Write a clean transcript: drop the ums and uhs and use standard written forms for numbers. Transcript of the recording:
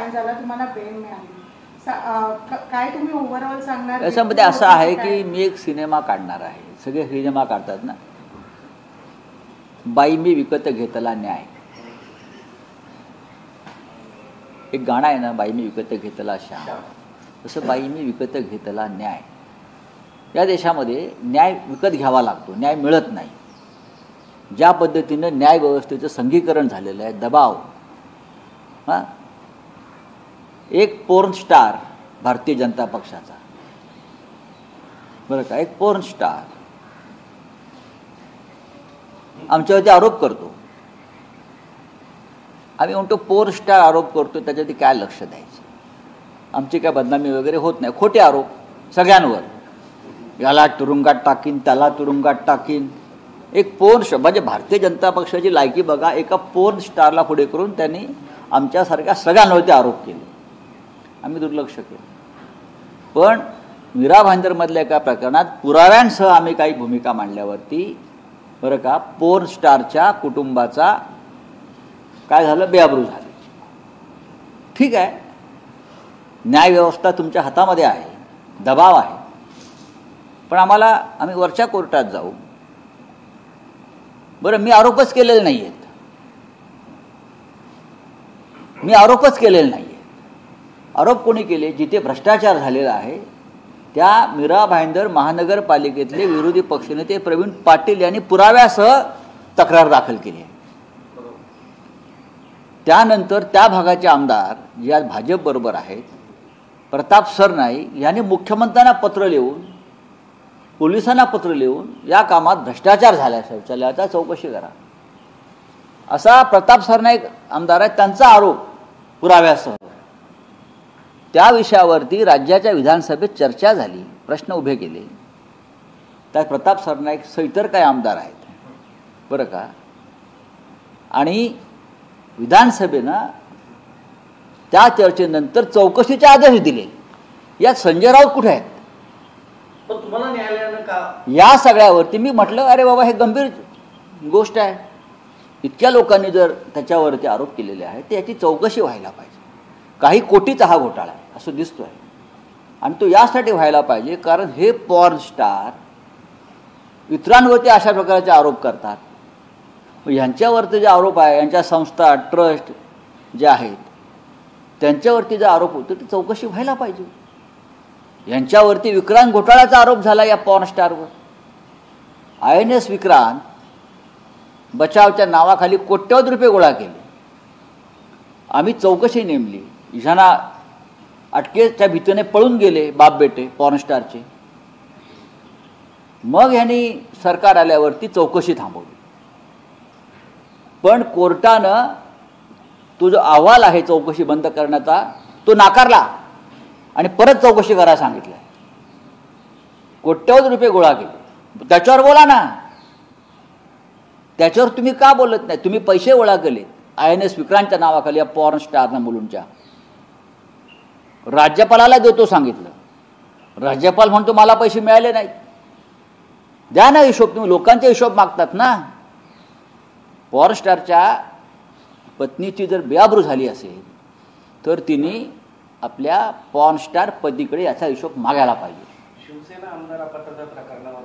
Time झाला, तुम्हाला bell मिळाली, काय तुम्ही ओव्हरऑल सांगणार? याच्यामध्ये असं आहे की मी एक सिनेमा काढणार आहे, सगळे सिनेमा काढतात ना, बाई मी विकत घेतला न्याय, एक गाणं आहे ना, बाई मी विकत घेतला श्याम, तसं बाई मी विकत घेतला न्याय. या देशामध्ये न्याय विकत घ्यावा लागतो, न्याय मिळत नाही. ज्या पद्धतीनं न्याय व्यवस्थेचं संघीकरण झालेलं आहे, दबाव, हां, एक पोर्न स्टार भारतीय जनता पक्षाचा, बरं का, एक पोर्न स्टार आमच्यावरती आरोप करतो. आम्ही म्हणतो पोर्न स्टार आरोप करतो, त्याच्यावरती काय लक्ष द्यायचं? आमची काय बदनामी वगैरे होत नाही. खोटे आरोप सगळ्यांवर, याला तुरुंगात टाकीन, त्याला तुरुंगात टाकीन. एक पोर्न, म्हणजे भारतीय जनता पक्षाची लायकी बघा, एका पोर्न स्टारला पुढे करून त्यांनी आमच्यासारख्या सगळ्यांवरती आरोप केले. आम्ही दुर्लक्ष केलं. पण मीरा भाईंदरमधल्या एका प्रकरणात पुराव्यांसह आम्ही काही भूमिका मांडल्यावरती, बरं का, पोर्न स्टारच्या कुटुंबाचा काय झालं, बेअब्रू झाली. ठीक आहे, न्यायव्यवस्था तुमच्या हातामध्ये आहे, दबाव आहे, पण आम्ही वरच्या कोर्टात जाऊ. बरं, मी आरोपच केलेले नाही आहेत, मी आरोपच केलेले नाही आहेत. आरोप कोणी केले? जिथे भ्रष्टाचार झालेला आहे त्या मीरा भाईंदर महानगरपालिकेतले विरोधी पक्षनेते प्रवीण पाटील यांनी पुराव्यासह तक्रार दाखल केली आहे. त्यानंतर त्या भागाचे आमदार जे आज भाजपबरोबर आहेत, प्रताप सरनाईक यांनी मुख्यमंत्र्यांना पत्र लिहून, पोलिसांना पत्र लिहून या कामात भ्रष्टाचार झाला, शौचालयाचा चौकशी करा, असा प्रताप सरनाईक आमदार आहे, त्यांचा आरोप पुराव्यासह. त्या विषयावरती राज्याच्या विधानसभेत चर्चा झाली, प्रश्न उभे केले. त्यात प्रताप सरनाईक सह इतर काही आमदार आहेत, बरं का, आणि विधानसभेनं त्या चर्चेनंतर चौकशीचे आदेश दिले. यात संजय राऊत कुठे आहेत? पण तुम्हाला न्यायालयानं का? या सगळ्यावरती मी म्हटलं, अरे बाबा, हे गंभीर गोष्ट आहे. इतक्या लोकांनी जर त्याच्यावरती आरोप केलेले आहेत, तर याची चौकशी व्हायला पाहिजे. काही कोटीचा हा घोटाळा आहे असं दिसतोय, आणि तो यासाठी व्हायला पाहिजे कारण हे पॉर्न स्टार इतरांवरती अशा प्रकारचे आरोप करतात. ह्यांच्यावरती जे आरोप आहे, यांच्या संस्था, ट्रस्ट जे आहेत त्यांच्यावरती जे आरोप होतो ती चौकशी व्हायला पाहिजे. यांच्यावरती विक्रांत घोटाळ्याचा आरोप झाला या पॉर्न स्टारवर. INS विक्रांत बचावच्या नावाखाली कोट्यवधी रुपये गोळा केले. आम्ही चौकशी नेमली, ह्यांना अटकेच्या भीतीने पळून गेले बाप बेटे पॉर्न स्टारचे. मग ह्यांनी सरकार आल्यावरती चौकशी थांबवली, पण कोर्टानं तो जो अहवाल आहे चौकशी बंद करण्याचा तो नाकारला आणि परत चौकशी करायला सांगितलं. कोट्यवधी रुपये गोळा केले, त्याच्यावर बोला ना. त्याच्यावर तुम्ही का बोलत नाही? तुम्ही पैसे गोळा केले INS विक्रांतच्या नावाखाली या पॉर्न स्टारना मुलूंच्या. राज्यपालाला देतो सांगितलं, राज्यपाल म्हणतो मला पैसे मिळाले नाहीत. द्या ना हिशोब, तुम्ही लोकांचा हिशोब मागतात ना. पॉर्न स्टारच्या पत्नीची जर बेअब्रू झाली असेल तर तिने आपल्या पॉर्न स्टार पतीकडे याचा हिशोब मागायला पाहिजे. शिवसेना आमदार अपघाताच्या प्रकरणामध्ये